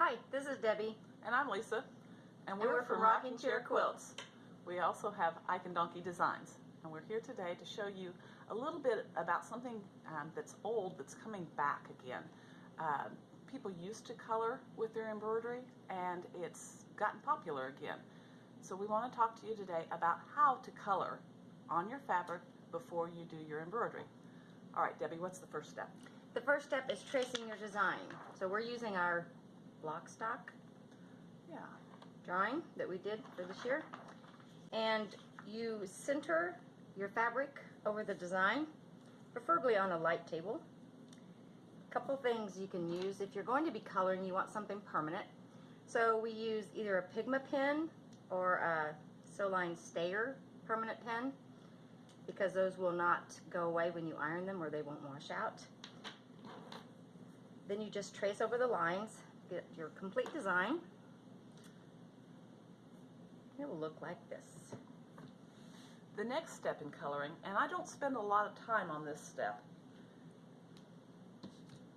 Hi, this is Debbie. And I'm Lisa. And we're from Rocking Chair Quilts. We also have Ike Donkey Designs. And we're here today to show you a little bit about something that's old that's coming back again. People used to color with their embroidery and it's gotten popular again. So we want to talk to you today about how to color on your fabric before you do your embroidery. All right, Debbie, what's the first step? The first step is tracing your design. So we're using our block stock drawing that we did for this year. And you center your fabric over the design, preferably on a light table. A couple things you can use if you're going to be coloring, you want something permanent. So we use either a Pigma pen or a Soline Stayer permanent pen, because those will not go away when you iron them or they won't wash out. Then you just trace over the lines, get your complete design. It will look like this. The next step in coloring, and I don't spend a lot of time on this step,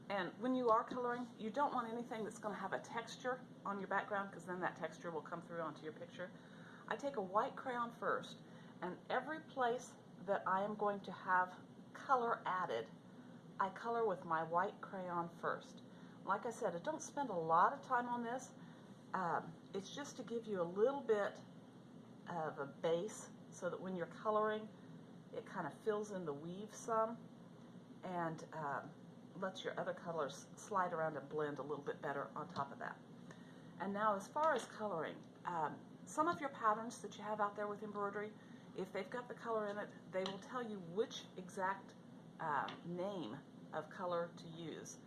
and when you are coloring, you don't want anything that's going to have a texture on your background, because then that texture will come through onto your picture. I take a white crayon first, and every place that I am going to have color added, I color with my white crayon first. Like I said, I don't spend a lot of time on this. It's just to give you a little bit of a base so that when you're coloring, it kind of fills in the weave some and lets your other colors slide around and blend a little bit better on top of that. And now as far as coloring, some of your patterns that you have out there with embroidery, if they've got the color in it, they will tell you which exact name of color to use.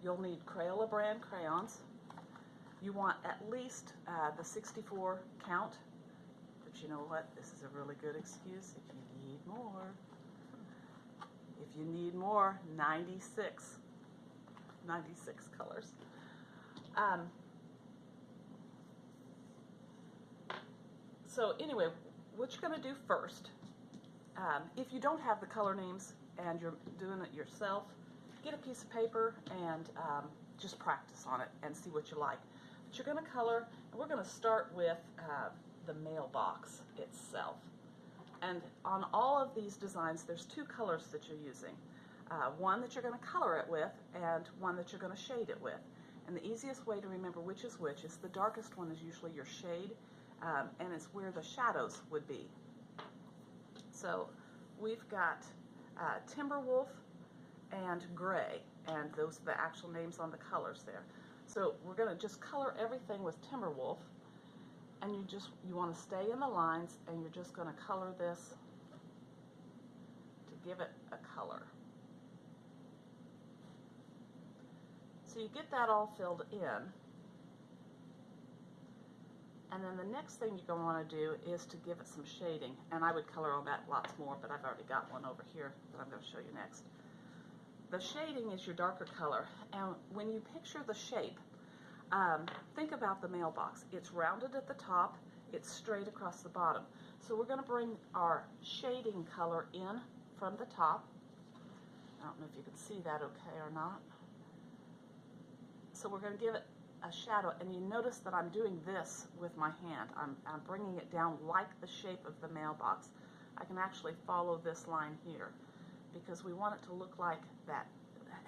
You'll need Crayola brand crayons. You want at least the 64 count, but you know what? This is a really good excuse if you need more. If you need more, 96 colors. So anyway, what you're going to do first, if you don't have the color names and you're doing it yourself, get a piece of paper and just practice on it and see what you like. But you're going to color, and we're going to start with the mailbox itself. And on all of these designs, there's two colors that you're using. One that you're going to color it with and one that you're going to shade it with. And the easiest way to remember which is the darkest one is usually your shade, and it's where the shadows would be. So we've got Timberwolf and Gray, and those are the actual names on the colors there. So we're going to just color everything with Timberwolf, and you want to stay in the lines, and you're just going to color this to give it a color. So you get that all filled in, and then the next thing you're going to want to do is to give it some shading, and I would color on that lots more, but I've already got one over here that I'm going to show you next. The shading is your darker color, and when you picture the shape, think about the mailbox. It's rounded at the top, it's straight across the bottom. So we're going to bring our shading color in from the top. I don't know if you can see that okay or not. So we're going to give it a shadow, and you notice that I'm doing this with my hand. I'm bringing it down like the shape of the mailbox. I can actually follow this line here, because we want it to look like that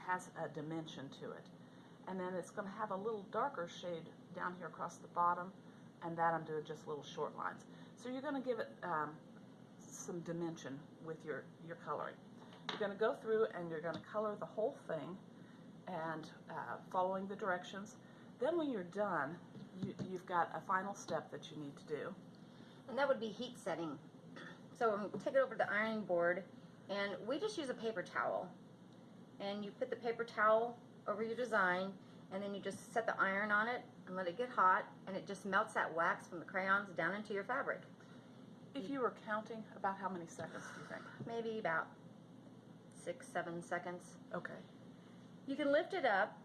has a dimension to it. And then it's going to have a little darker shade down here across the bottom, and that I'm doing just little short lines. So you're going to give it some dimension with your coloring. You're going to go through and you're going to color the whole thing and following the directions. Then when you're done, you've got a final step that you need to do. And that would be heat setting. So I'm going to take it over to the ironing board, and we just use a paper towel. And you put the paper towel over your design, and then you just set the iron on it and let it get hot, and it just melts that wax from the crayons down into your fabric. If you were counting, about how many seconds do you think? Maybe about 6-7 seconds. Okay. You can lift it up,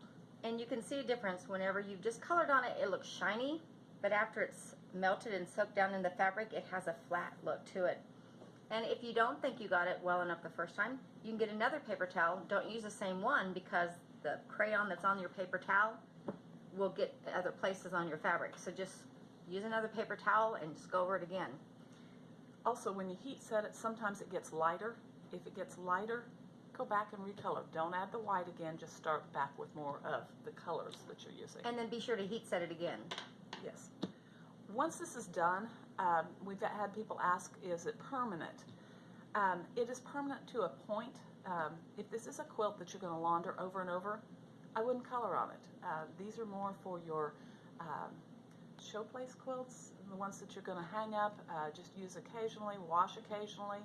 and you can see a difference. Whenever you've just colored on it, it looks shiny, but after it's melted and soaked down in the fabric, it has a flat look to it. And if you don't think you got it well enough the first time, you can get another paper towel. Don't use the same one, because the crayon that's on your paper towel will get other places on your fabric. So just use another paper towel and just go over it again. Also, when you heat set it, sometimes it gets lighter. If it gets lighter, go back and recolor. Don't add the white again, just start back with more of the colors that you're using. And then be sure to heat set it again. Yes. Once this is done, we've had people ask, is it permanent? It is permanent to a point. If this is a quilt that you're going to launder over and over, I wouldn't color on it. These are more for your showplace quilts, the ones that you're going to hang up, just use occasionally, wash occasionally,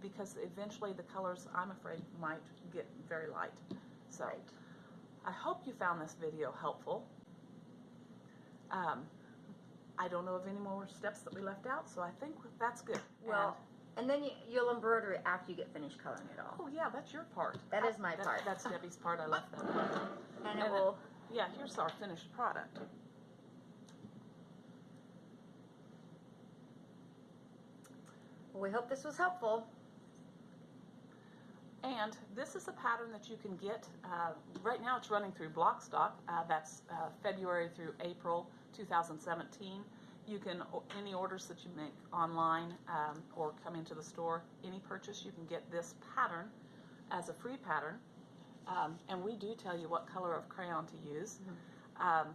because eventually the colors, I'm afraid, might get very light. So Right. I hope you found this video helpful. I don't know of any more steps that we left out, so I think that's good. Well, and then you'll embroider it after you get finished coloring it all. Oh yeah, that's your part. That is my part. That's Debbie's part. I left that part. And it will. Yeah, here's our finished product. Well, we hope this was helpful. And this is a pattern that you can get. Right now it's running through Blockstock. That's February through April 2017. You can, any orders that you make online or come into the store, any purchase, you can get this pattern as a free pattern. And we do tell you what color of crayon to use. Mm-hmm.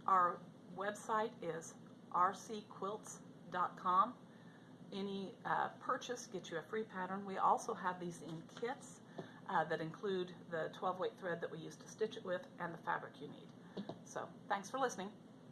Our website is rcquilts.com. Any purchase gets you a free pattern. We also have these in kits that include the 12-weight thread that we use to stitch it with and the fabric you need. So, thanks for listening.